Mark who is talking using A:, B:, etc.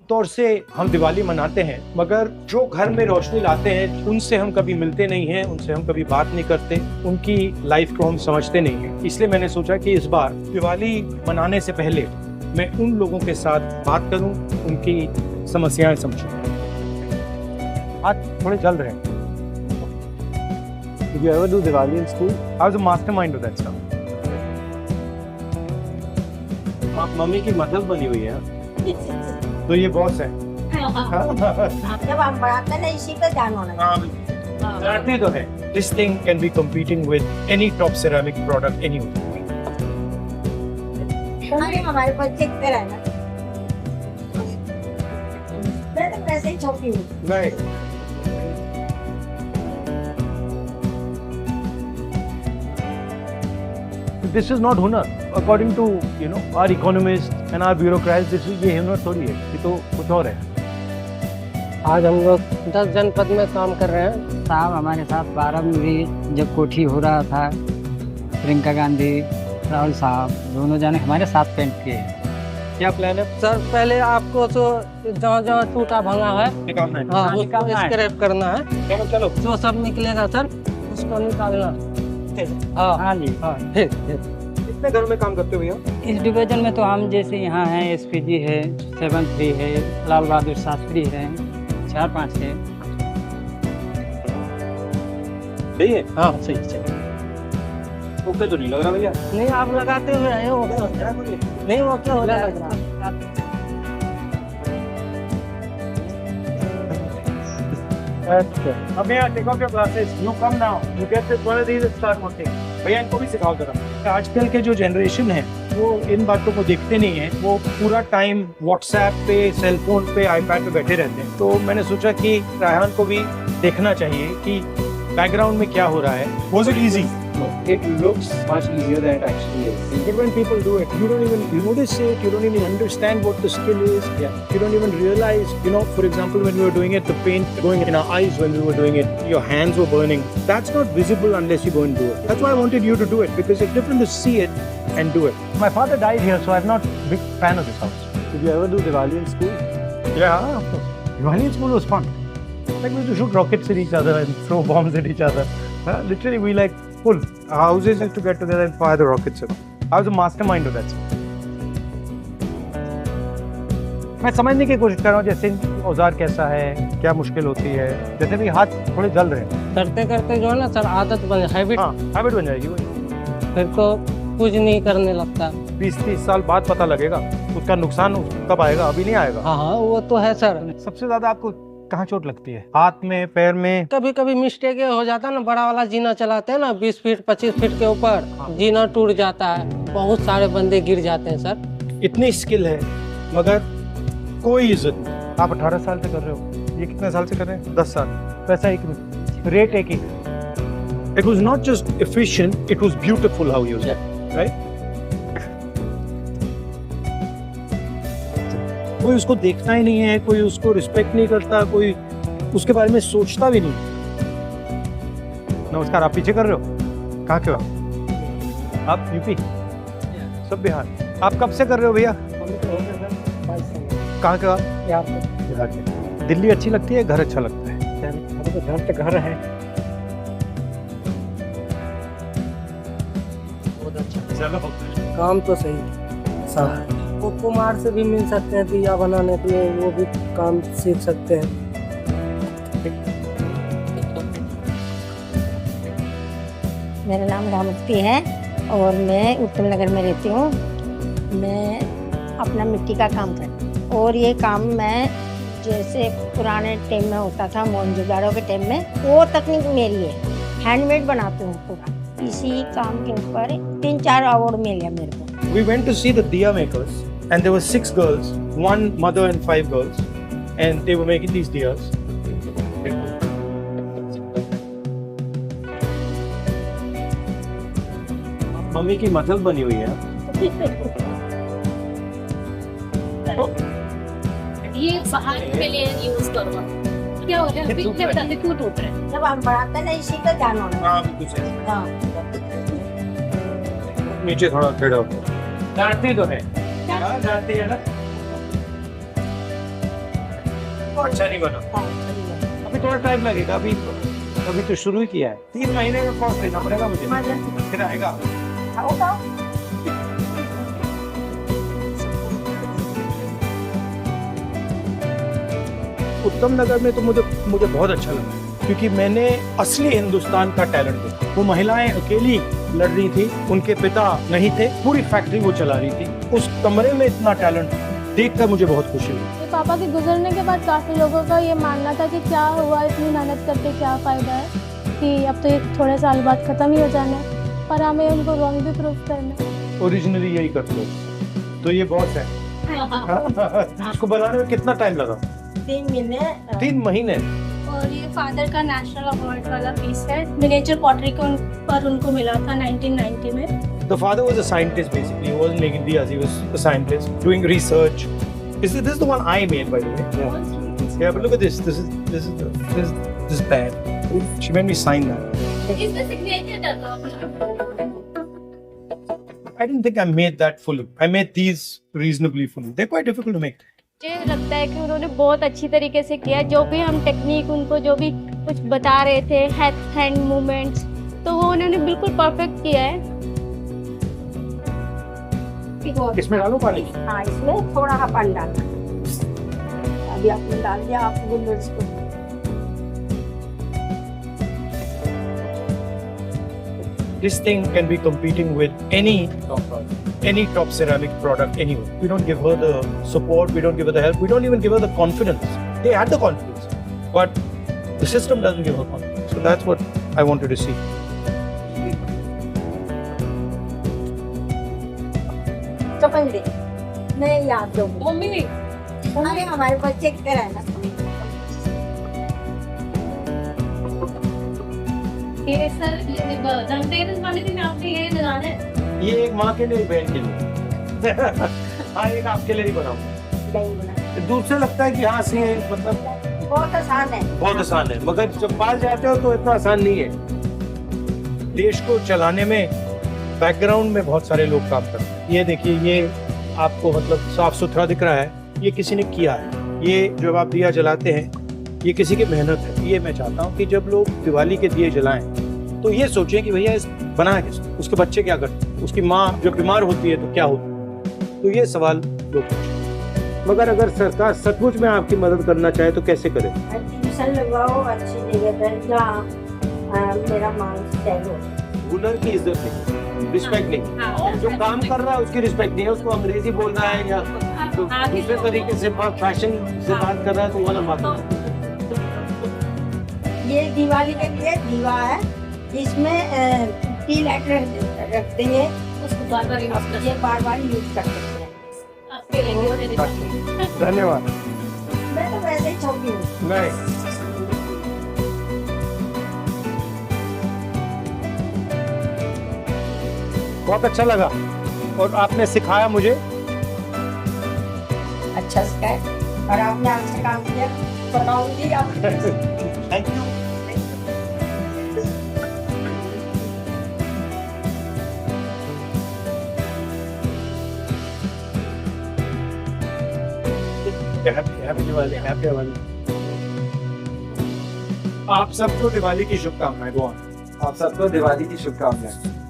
A: तौर से हम दिवाली मनाते हैं, मगर जो घर में रोशनी लाते हैं उनसे हम कभी मिलते नहीं हैं, उनसे हम कभी बात नहीं करते, उनकी लाइफ को हम समझते नहीं हैं। इसलिए मैंने सोचा कि इस बार दिवाली मनाने से पहले मैं उन लोगों के साथ बात करूं, उनकी समस्याएं समझूं। आज थोड़े जल रहे हैं।
B: Did you ever do Diwali in school?
A: I was a mastermind of that stuff. आप मम्मी की मदद बनी हुई है, तो ये बॉस है।
C: जब हम बढ़ाते ना इसी पे ध्यान होना चाहिए।
A: जानते तो है, this thing can be competing with any top ceramic product anywhere.
C: हमारे पास देखते रहना। मैं तो वैसे ही छोटी हूँ।
A: नहीं। This is not हुनर. According to our economists and our bureaucrats, this is ये हुनर थोड़ी है, ये तो कुछ और है।
D: आज हम लोग 10 जनपद में काम कर रहे हैं।
E: साहब हमारे साथ 12 में भी जब कोठी हो रहा था, प्रियंका गांधी, राहुल साहब दोनों जाने हमारे साथ पेंट किए।
A: क्या प्लान है?
D: सर पहले आपको तो जहाँ टूटा भंगा है
A: निकालना है।
D: हाँ उसको स्क्रैप करना है।
A: चलो
D: जो सब निकलेगा सर उसको निकालना।
E: हाँ जी।
D: हाँ फिर
A: कितने घरों में काम करते हो भैया?
E: इस डिवीजन में तो हम जैसे यहाँ हैं, एसपीजी है, 7-3 है, लाल बहादुर शास्त्री है, 4-5 है।
A: सही है।
D: हाँ सही।
A: ओके तो नहीं लग रहा भैया?
D: नहीं आप लगाते हुए आए हो नहीं वो क्या हो रहा है।
A: अब भैया take off your glasses. You come now. You get this one of these and start working. भैया इनको भी सिखाओ जरा। आजकल के जो जनरेशन है वो इन बातों को देखते नहीं है, वो पूरा टाइम व्हाट्सएप पे, सेलफोन पे, आईपैड पे बैठे रहते हैं। तो मैंने सोचा कि रायहान को भी देखना चाहिए कि बैकग्राउंड में क्या हो रहा है। Was it easy?
B: It looks much easier than it actually is.
A: But when people do it, you don't even notice it, you don't even understand what the skill is.
B: Yeah.
A: You don't even realize, for example, when we were doing it, the paint going in our eyes when we were doing it, your hands were burning. That's not visible unless you go and do it. That's why I wanted you to do it, because it's different to see it and do it. My father died here, so I'm not a big fan of this house.
B: Did you ever do Diwali in school?
A: Yeah, of course. Diwali in school was fun. Like we used to shoot rockets at each other and throw bombs at each other. Literally, we full houses used to get together and fire the rockets. I was a mastermind of that. मैं समझने की कोशिश कर रहा हूँ जैसे औजार कैसा है, क्या मुश्किल होती है। जैसे भी हाथ थोड़े जल रहे हैं।
D: करते करते जो है ना सर आदत बन हैबिट
A: बन जाएगी वही।
D: फिर तो कुछ नहीं करने लगता।
A: 20-30 साल बाद पता लगेगा उसका नुकसान कब आएगा, अभी नहीं आएगा।
D: हाँ वो तो है सर।
A: सबसे ज्यादा आपको कहाँ चोट लगती है? हाथ में, पैर में?
D: कभी कभी मिस्टेक हो जाता है ना, बड़ा वाला जीना चलाते हैं ना 20 फीट 25 फीट के ऊपर, जीना टूट जाता है, बहुत सारे बंदे गिर जाते हैं सर।
A: इतनी स्किल है मगर कोई इज्जत नहीं। आप 18 साल से कर रहे हो, ये कितने साल से कर रहे हैं? 10 साल। पैसा एक नहीं, रेट एक ही। It was not just efficient, it was beautiful how you did, right? कोई उसको देखता ही नहीं है, कोई उसको रिस्पेक्ट नहीं करता, कोई उसके बारे में सोचता भी नहीं। नमस्कार, आप पीछे कर रहे हो? कहाँ के हो आप? यूपी? सब बिहार। आप कब से कर रहे हो भैया? कहाँ के आप? बिहार के। दिल्ली अच्छी लगती है, घर अच्छा लगता है?
E: तो घर पे घर है।
D: बहुत अच्छा काम तो सही सब। वो कुमार से भी मिल सकते हैं दिया बनाने के लिए, वो भी काम सीख सकते हैं।
C: मेरा नाम रामवती है और मैं उत्तम नगर में रहती हूँ। मैं अपना मिट्टी का काम करती हूँ और ये काम मैं जैसे पुराने टाइम में होता था, मोहनजोदाड़ो के टाइम में, वो तकनीक मेरी है। हैंडमेड बनाती हूँ पूरा। इसी काम के ऊपर 3-4 अवार्ड मिले मेरे को।
A: We went to see the diya makers and there were 6 girls, 1 mother and 5 girls, and they were making these diyas. Mummy की मदद बनी हुई है।
F: ये बाहर के लिए यूज करो। क्या हो रहा है? पिछले बताते क्यों टूट रहे हैं?
C: जब हम बढ़ाते ना इसी पे ध्यान होना चाहिए। हाँ।
A: नीचे थोड़ा खड़ा हो। जानती तो है। जानती है ना? अच्छा नहीं बना।
C: हाँ, नहीं बना।
A: अभी थोड़ा टाइम लगेगा, अभी तो शुरू ही किया है। 3 महीने का कोर्स लेना पड़ेगा मुझे, फिर आएगा। उत्तम नगर में तो मुझे बहुत अच्छा लगा, क्योंकि मैंने असली हिंदुस्तान का टैलेंट देखा। वो महिलाएं अकेली लड़ रही थी, उनके पिता नहीं थे, पूरी फैक्ट्री वो चला रही थी। उस कमरे में इतना टैलेंट देखकर मुझे बहुत खुशी हुई।
G: पापा के गुजरने के बाद काफ़ी लोगों का ये मानना था कि क्या हुआ, इतनी मेहनत करके क्या फ़ायदा है, कि अब तो ये थोड़े साल बाद ख़त्म ही हो जाना है, पर हमें उनको रॉन्ग भी प्रूव करना है।
A: ओरिजिनली यही करते हो, तो ये बहुत है। इसको बनाने में कितना टाइम लगा?
C: 3 महीने।
A: 3 महीने।
G: और ये फादर का नेशनल अवार्ड वाला पीस है, मिनिएचर पॉटरी पर उनको मिला था 1990 में।
A: The father was a scientist basically. He wasn't making diyas. He was a scientist doing research. This is the one I made, by the way. Yeah, but look at this. This is bad. She made me sign that.
F: Is the signature done?
A: I didn't think I made that fully. I made these reasonably fully. They're quite difficult to make.
G: मुझे लगता है कि उन्होंने बहुत अच्छी तरीके से किया, जो भी हम टेक्निक उनको जो भी कुछ बता रहे थे, हैंड मूवमेंट्स, तो वो उन्होंने बिल्कुल परफेक्ट किया है।
A: इसमें डालो पानी।
C: हाँ, इसमें थोड़ा सा पानी डालना। अभी आपने डाल दिया, आप गूंदो इसको।
A: This thing can be competing with any top ceramic product anywhere. We don't give her the support, we don't give her the help, we don't even give her the confidence. They had the confidence, but the system doesn't give her confidence. So that's what I wanted to see.
C: तो पकड़े, मैं याद दूँ।
F: Mummy ने
C: अरे हमारे बच्चे की तरह है ना।
F: ये सर धनतेरस वाले दिन आपने ये लगाना है।
A: ये एक माँ के लिए, बहन के लिए। हाँ, एक आपके लिए ही बनाऊँ।
C: नहीं बना।
A: दूर से लगता है कि हाँ सही है, मतलब
C: बहुत आसान है।
A: बहुत आसान है, मगर जब पास जाते हो तो इतना आसान नहीं है। देश को चलाने में बैकग्राउंड में बहुत सारे लोग काम करते हैं। ये देखिए, ये आपको मतलब साफ सुथरा दिख रहा है, ये किसी ने किया है। ये जब आप दिया जलाते हैं, ये किसी की मेहनत है। ये मैं चाहता हूँ कि जब लोग दिवाली के दिए जलाएं तो ये सोचें कि भैया इस बनाया किसने, उसके बच्चे क्या करते हैं, उसकी माँ जब बीमार होती है तो क्या होता है। तो ये सवाल लोग पूछें। मगर अगर सरकार सचमुच में आपकी मदद करना चाहे तो कैसे करे?
C: ट्यूशन लगवाओ अच्छी जगह पर, जहाँ मेरा मान स्टैंड हो।
A: हुनर की इज्जत नहीं, रिस्पेक्ट नहीं। जो काम कर रहा है उसकी रिस्पेक्ट नहीं है। उसको अंग्रेजी बोल रहा है या तो दूसरे तरीके से फैशन से बात कर रहा है तो वो अलग बात है।
C: ये दिवाली के लिए दीवा है, इसमें टी लाइट रखते हैं,
F: उसको बार-बार यूज कर
C: ये बार-बार यूज कर सकते हैं।
F: आपके लिए
A: धन्यवाद।
C: मैं तो वैसे ही छोटी हूँ।
A: नहीं, बहुत अच्छा लगा और आपने सिखाया मुझे।
C: अच्छा से और आपने अच्छा काम किया, बताऊंगी आप।
A: Thank you. Happy Diwali, happy Diwali. आप सबको दिवाली की शुभकामनाएं।
B: आप सबको दिवाली की शुभकामनाएं।